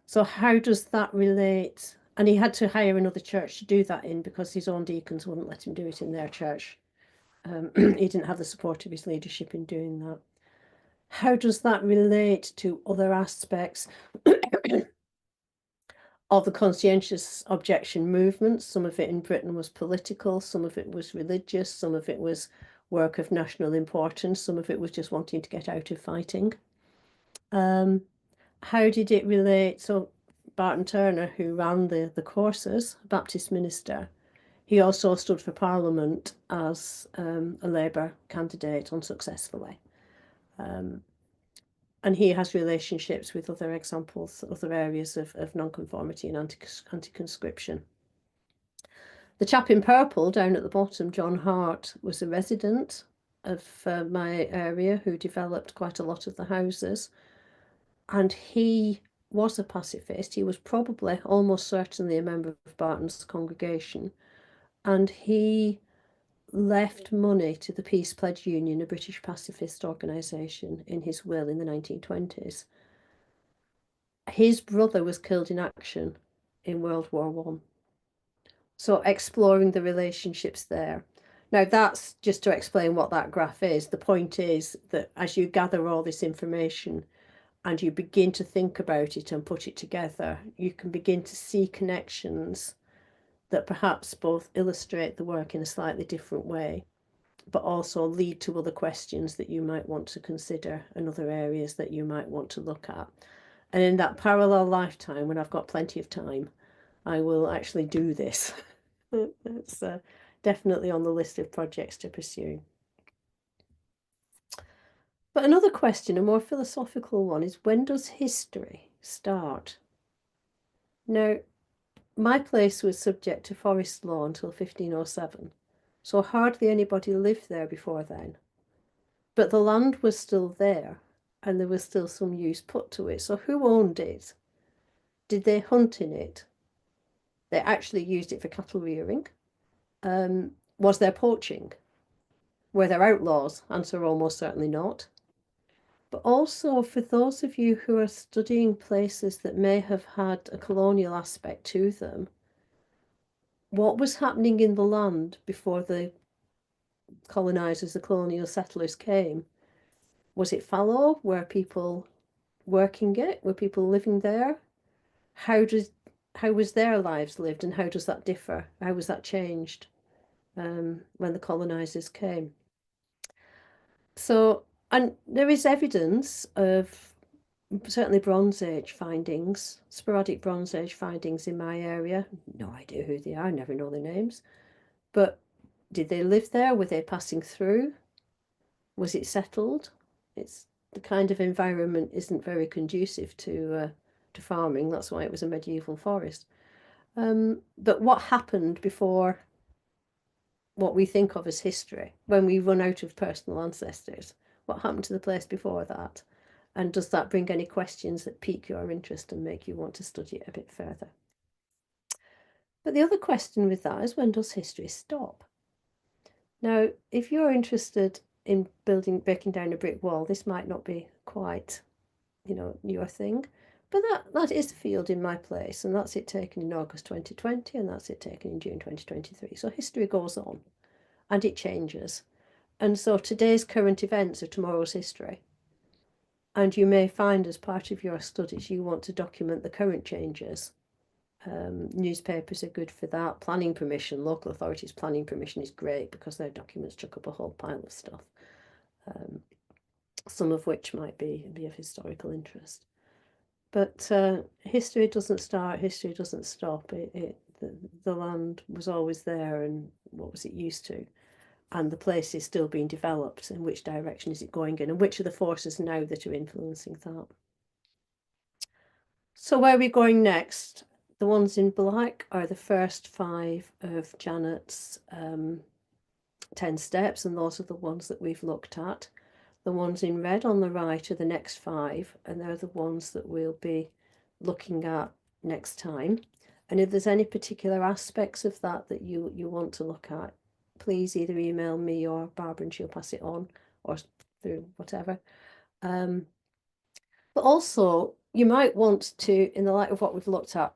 So how does that relate? And he had to hire another church to do that in because his own deacons wouldn't let him do it in their church. He didn't have the support of his leadership in doing that. How does that relate to other aspects of the conscientious objection movement? Some of it in Britain was political, some of it was religious, some of it was work of national importance, some of it was just wanting to get out of fighting. How did it relate? So Barton Turner, who ran the courses, Baptist minister, he also stood for Parliament as a Labour candidate unsuccessfully. And he has relationships with other examples, other areas of nonconformity and anti-conscription. The chap in purple down at the bottom, John Hart, was a resident of my area who developed quite a lot of the houses. And he was a pacifist. He was probably, almost certainly, a member of Barton's congregation. And he left money to the Peace Pledge Union, a British pacifist organisation, in his will in the 1920s. His brother was killed in action in World War I. So exploring the relationships there. Now that's just to explain what that graph is. The point is that as you gather all this information and you begin to think about it and put it together, you can begin to see connections that perhaps both illustrate the work in a slightly different way, but also lead to other questions that you might want to consider and other areas that you might want to look at. And in that parallel lifetime, when I've got plenty of time, I will actually do this. It's definitely on the list of projects to pursue. But another question, a more philosophical one, is when does history start? Now, my place was subject to forest law until 1507, so hardly anybody lived there before then. But the land was still there, and there was still some use put to it. So who owned it? Did they hunt in it? They actually used it for cattle rearing. Was there poaching? Were there outlaws? Answer, almost certainly not. But also for those of you who are studying places that may have had a colonial aspect to them, what was happening in the land before the colonizers, the colonial settlers came? Was it fallow? Were people working it? Were people living there? How was their lives lived, and how does that differ? How was that changed when the colonizers came? So, and there is evidence of certainly Bronze Age findings, sporadic Bronze Age findings in my area. No idea who they are, never know their names. But did they live there? Were they passing through? Was it settled? It's the kind of environment isn't very conducive to farming. That's why it was a medieval forest. But what happened before what we think of as history, when we run out of personal ancestors? What happened to the place before that? And does that bring any questions that pique your interest and make you want to study it a bit further? But the other question with that is, when does history stop? Now, if you're interested in breaking down a brick wall, this might not be quite, your thing. But that is the field in my place, and that's it taken in August 2020, and that's it taken in June 2023. So history goes on, and it changes. And so today's current events are tomorrow's history. And you may find as part of your studies, you want to document the current changes. Newspapers are good for that. Planning permission, local authorities' planning permission is great because their documents chuck up a whole pile of stuff, some of which might be of historical interest. But history doesn't start, history doesn't stop. The land was always there, and what was it used to? And the place is still being developed, and which direction is it going in, and which are the forces now that are influencing that? So where are we going next? The ones in black are the first 5 of Janet's 10 steps, and those are the ones that we've looked at. The ones in red on the right are the next 5, and they're the ones that we'll be looking at next time. And if there's any particular aspects of that that you want to look at, please either email me or Barbara and she'll pass it on, or through whatever. But also, you might want to, in the light of what we've looked at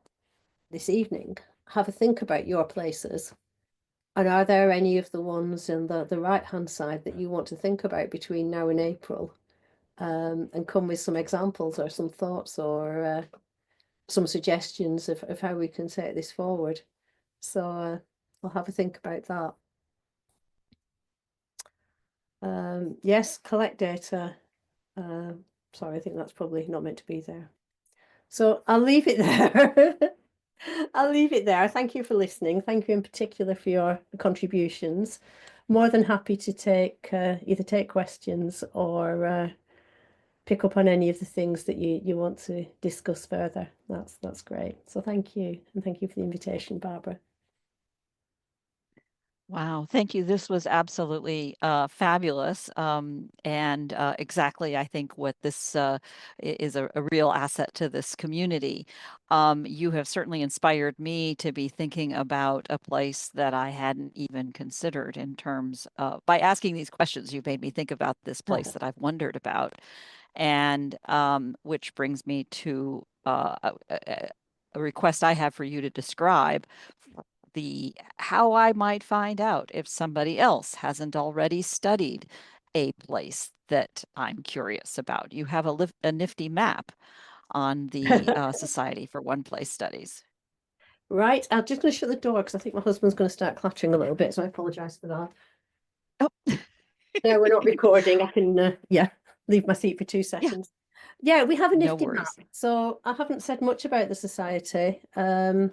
this evening, have a think about your places. And are there any of the ones in the right-hand side that you want to think about between now and April? And come with some examples or some thoughts or some suggestions of how we can take this forward. So I'll have a think about that. Yes, collect data. Sorry, I think that's probably not meant to be there. So I'll leave it there. I'll leave it there. Thank you for listening. Thank you in particular for your contributions. More than happy to take either take questions or pick up on any of the things that you want to discuss further. That's great. So thank you, and thank you for the invitation, Barbara. Wow, thank you. This was absolutely fabulous, and exactly, I think, what this is a real asset to this community. You have certainly inspired me to be thinking about a place that I hadn't even considered in terms of, by asking these questions, you've made me think about this place that I've wondered about, and which brings me to a request I have for you to describe how I might find out if somebody else hasn't already studied a place that I'm curious about. You have a nifty map on the Society for One Place Studies. Right, I'm just going to shut the door because I think my husband's going to start clattering a little bit, so I apologise for that. Oh, No, we're not recording. I can, yeah, leave my seat for 2 yeah, seconds. Yeah, we have a no nifty map. worries. So I haven't said much about the society, because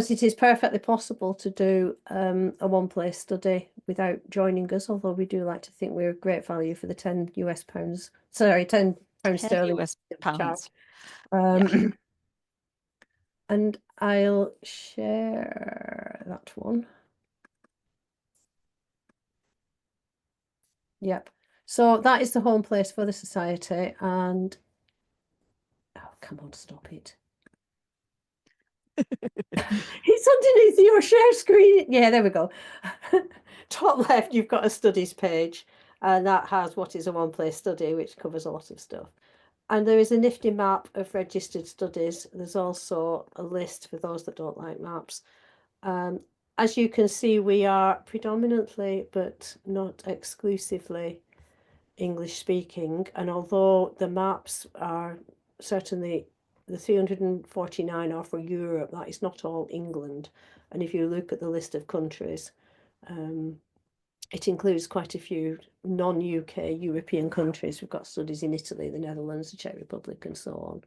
it is perfectly possible to do a one-place study without joining us, although we do like to think we're great value for the 10 US pounds. Sorry, 10 pounds 10 sterling US charge. pounds. Yeah. And I'll share that one. Yep. So that is the home place for the society, and oh, come on, stop it. It's underneath your share screen. Yeah, there we go. Top left, you've got a studies page, and that has what is a one-place study, which covers a lot of stuff. And there is a nifty map of registered studies. There's also a list for those that don't like maps. As you can see, we are predominantly, but not exclusively, English speaking. And although the maps are certainly the 349 are for Europe, that is not all England. And if you look at the list of countries, it includes quite a few non-UK European countries. We've got studies in Italy, the Netherlands, the Czech Republic, and so on.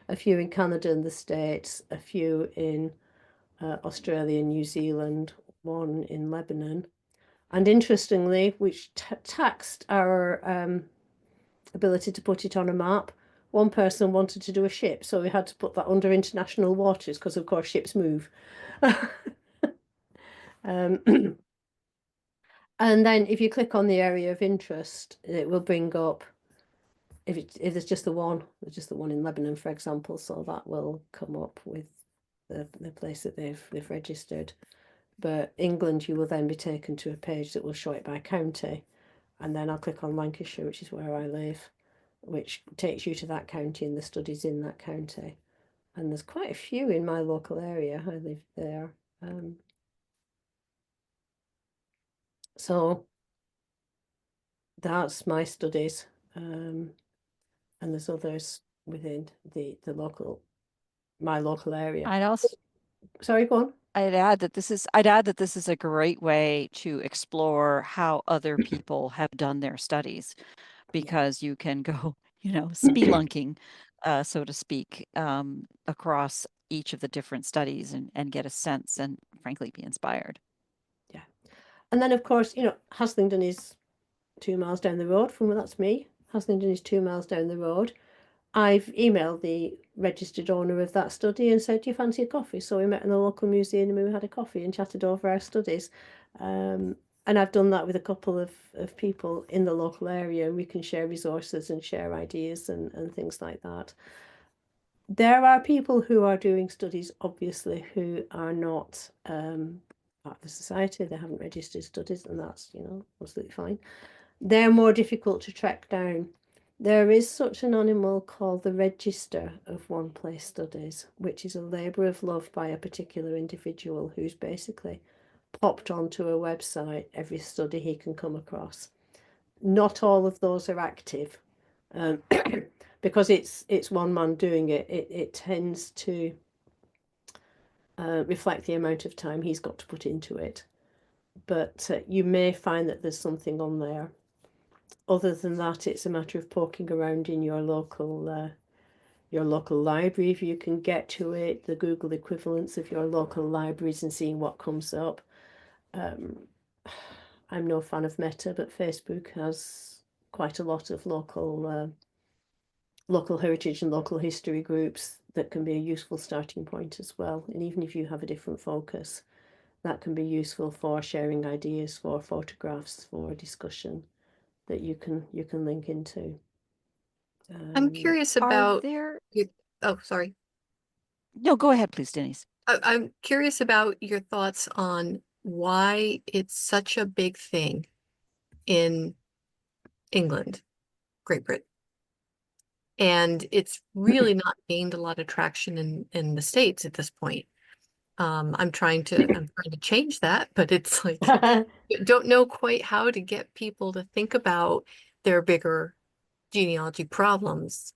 A few in Canada and the States, a few in Australia and New Zealand, one in Lebanon. And interestingly, which taxed our ability to put it on a map, one person wanted to do a ship, so we had to put that under international waters because, of course, ships move. And then if you click on the area of interest, it will bring up if there's just the one, in Lebanon, for example, so that will come up with the place that they've registered. But England, you will then be taken to a page that will show it by county, and then I'll click on Lancashire, which is where I live, which takes you to that county and the studies in that county. And there's quite a few in my local area. I live there. So that's my studies. And there's others within my local area. I'd also Sorry, go on. I'd add that this is a great way to explore how other people have done their studies, because you can go, spelunking, so to speak, across each of the different studies and get a sense and frankly be inspired. Yeah. And then, of course, Haslingden is 2 miles down the road from where that's me. Haslingden is 2 miles down the road. I've emailed the registered owner of that study and said, do you fancy a coffee? So we met in the local museum and we had a coffee and chatted over our studies. And I've done that with a couple of people in the local area, and we can share resources and share ideas and things like that. There are people who are doing studies, obviously, who are not part of the society. They haven't registered studies, and that's, absolutely fine. They're more difficult to track down. There is such an animal called the Register of One Place Studies, which is a labour of love by a particular individual who's basically popped onto a website every study he can come across. Not all of those are active, because it's one man doing it. It tends to reflect the amount of time he's got to put into it. But you may find that there's something on there. Other than that, it's a matter of poking around in your local library if you can get to it, the Google equivalents of your local libraries, and seeing what comes up. I'm no fan of Meta, but Facebook has quite a lot of local heritage and local history groups that can be a useful starting point as well. And even if you have a different focus, that can be useful for sharing ideas, for photographs, for discussion that you can link into. I'm curious Are about there, oh, sorry. no, go ahead, please, Denise. I'm curious about your thoughts on why it's such a big thing in England, Great Britain. And it's really not gained a lot of traction in the States at this point. I'm trying to change that, but it's like don't know quite how to get people to think about their bigger genealogy problems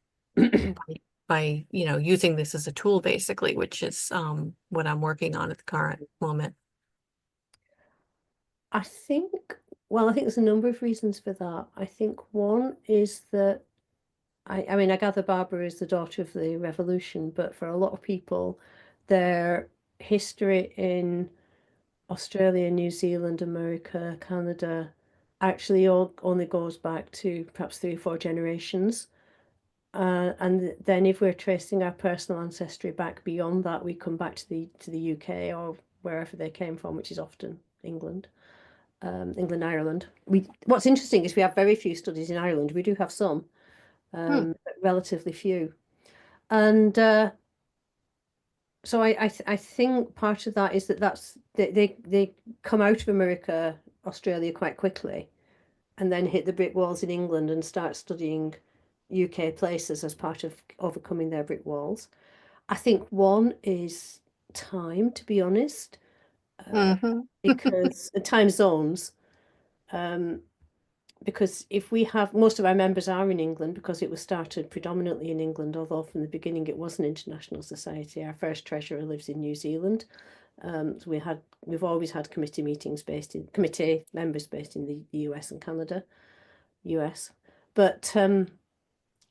by using this as a tool, basically, which is what I'm working on at the current moment. I think, well, I think there's a number of reasons for that. I think one is that I mean, I gather Barbara is the daughter of the revolution, but for a lot of people, their history in Australia, New Zealand, America, Canada actually all only goes back to perhaps 3 or 4 generations. And then if we're tracing our personal ancestry back beyond that, we come back to the UK or wherever they came from, which is often England. England, Ireland. What's interesting is we have very few studies in Ireland. We do have some, Hmm. but relatively few. And so I think part of that is that's they come out of America, Australia quite quickly, and then hit the brick walls in England and start studying UK places as part of overcoming their brick walls. I think one is time, to be honest, Hmm. because time zones. Um, because if we have most of our members are in England because it was started predominantly in England, although from the beginning it was an international society. Our first treasurer lives in New Zealand. So we've always had committee members based in the US and Canada, US. But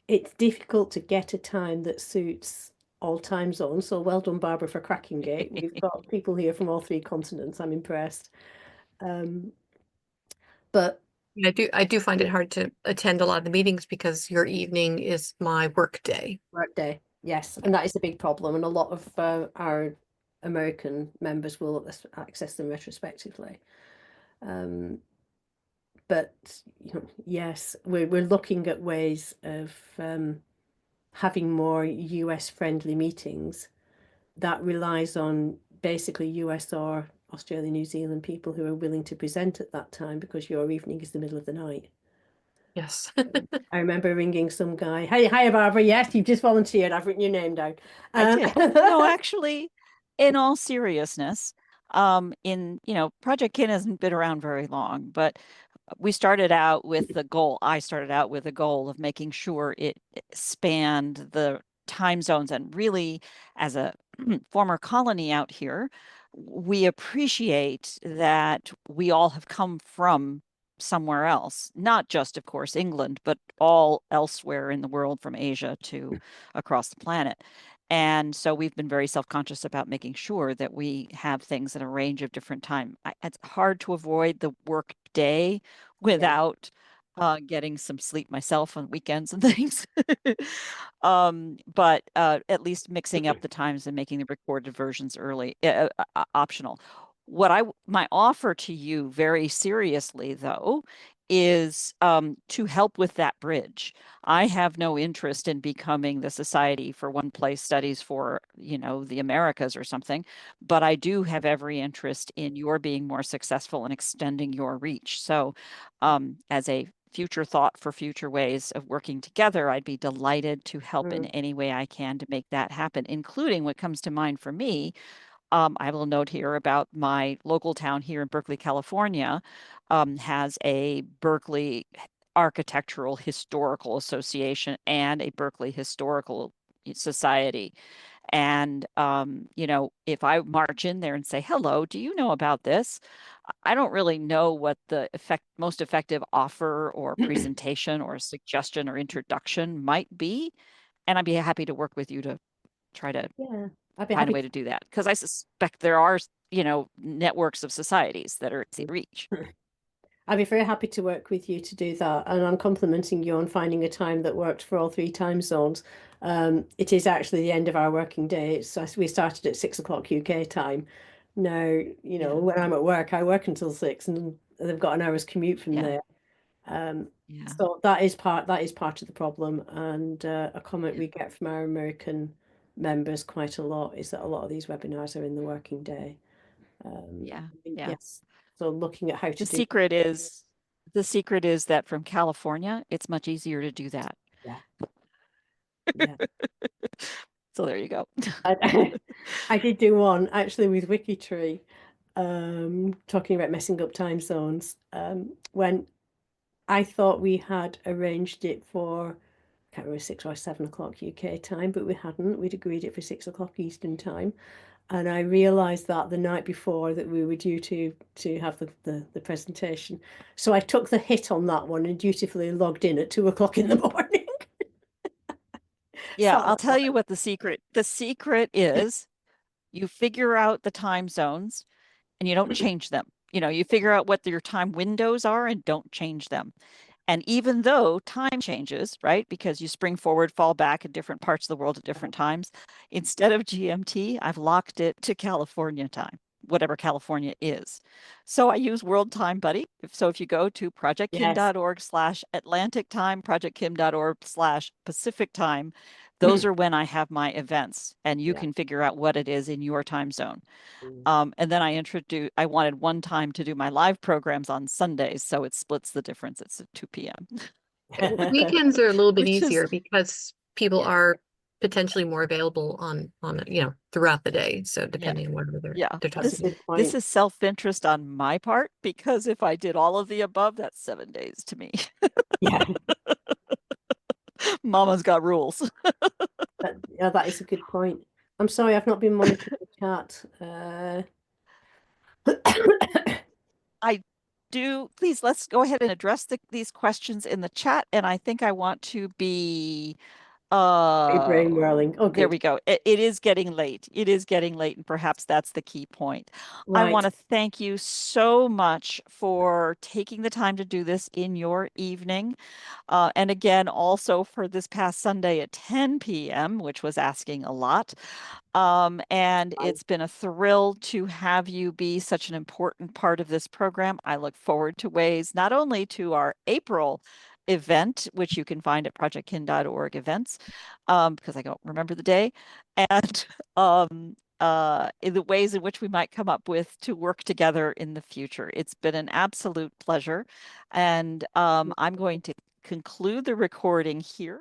it's difficult to get a time that suits all time zones. So well done, Barbara, for cracking it. We've got people here from all 3 continents. I'm impressed. But I do find it hard to attend a lot of the meetings because your evening is my work day. Workday, yes, and that is a big problem, and a lot of our American members will access them retrospectively. But yes, we're looking at ways of having more US friendly meetings that relies on basically US or Australia, New Zealand people who are willing to present at that time because your evening is the middle of the night. Yes. I remember ringing some guy. Hey, hi, Barbara. Yes, you've just volunteered. I've written your name down. I did. No, actually, in all seriousness, Project Kin hasn't been around very long, but we started out with the goal. I started out with a goal of making sure it spanned the time zones. And really, as a former colony out here, we appreciate that we all have come from somewhere else, not just, of course, England, but all elsewhere in the world from Asia to across the planet. And so we've been very self-conscious about making sure that we have things in a range of different time. It's hard to avoid the work day without getting some sleep myself on weekends and things. But at least mixing up the times and making the recorded versions early optional. My offer to you very seriously, though, is to help with that bridge. I have no interest in becoming the Society for One Place Studies for, the Americas or something, but I do have every interest in your being more successful and extending your reach. So, as a future thought for future ways of working together, I'd be delighted to help in any way I can to make that happen, including what comes to mind for me. I have a little note here about my local town here in Berkeley, California, has a Berkeley Architectural Historical Association and a Berkeley Historical Society. And, if I march in there and say, hello, do you know about this? I don't really know what the most effective offer or presentation or suggestion or introduction might be. And I'd be happy to work with you to try to Yeah, I'd be find a happy way to do that. Because I suspect there are, networks of societies that are easy to reach. I'd be very happy to work with you to do that. And I'm complimenting you on finding a time that worked for all 3 time zones. It is actually the end of our working day. We started at 6 o'clock UK time. Now, Yeah. when I'm at work, I work until 6 and they've got an hour's commute from Yeah. there. Yeah. So that is part of the problem. And a comment Yeah. we get from our American members quite a lot is that a lot of these webinars are in the working day. Yeah. Yes. So looking at how to The do. secret is that from California, it's much easier to do that. Yeah. Yeah. So there you go. I did do one actually with WikiTree, talking about messing up time zones. When I thought we had arranged it for, I can't remember, 6 or 7 o'clock UK time, but we hadn't. We'd agreed it for 6 o'clock Eastern time. And I realized that the night before that we were due to have the presentation. So I took the hit on that one and dutifully logged in at 2 o'clock in the morning. Yeah, So I'll tell you what the secret is. You figure out the time zones and you don't change them. You figure out what your time windows are and don't change them. And even though time changes, right, because you spring forward, fall back in different parts of the world at different times, instead of GMT, I've locked it to California time, whatever California is. So I use World Time Buddy. So if you go to projectkim.org/Atlantic time, projectkim.org/Pacific time, those are when I have my events, and you can figure out what it is in your time zone. And then I wanted one time to do my live programs on Sundays, so it splits the difference. It's at 2 p.m. Weekends are a little bit Which is- easier because people are potentially more available on throughout the day. So depending on whatever they're That's a talking. good point. This is self-interest on my part, because if I did all of the above, that's 7 days to me. Yeah. Mama's got rules. Yeah, that is a good point. I'm sorry, I've not been monitoring the chat. Please, let's go ahead and address these questions in the chat. And I think I want to be brain whirling. Oh, there good. we go. It is getting late. It is getting late, and perhaps that's the key point. I Right. want to thank you so much for taking the time to do this in your evening. And again, also for this past Sunday at 10 p.m., which was asking a lot. And it's been a thrill to have you be such an important part of this program. I look forward to ways, not only to our April event, which you can find at projectkin.org events, because I don't remember the day, and in the ways in which we might come up with to work together in the future. It's been an absolute pleasure. And I'm going to conclude the recording here.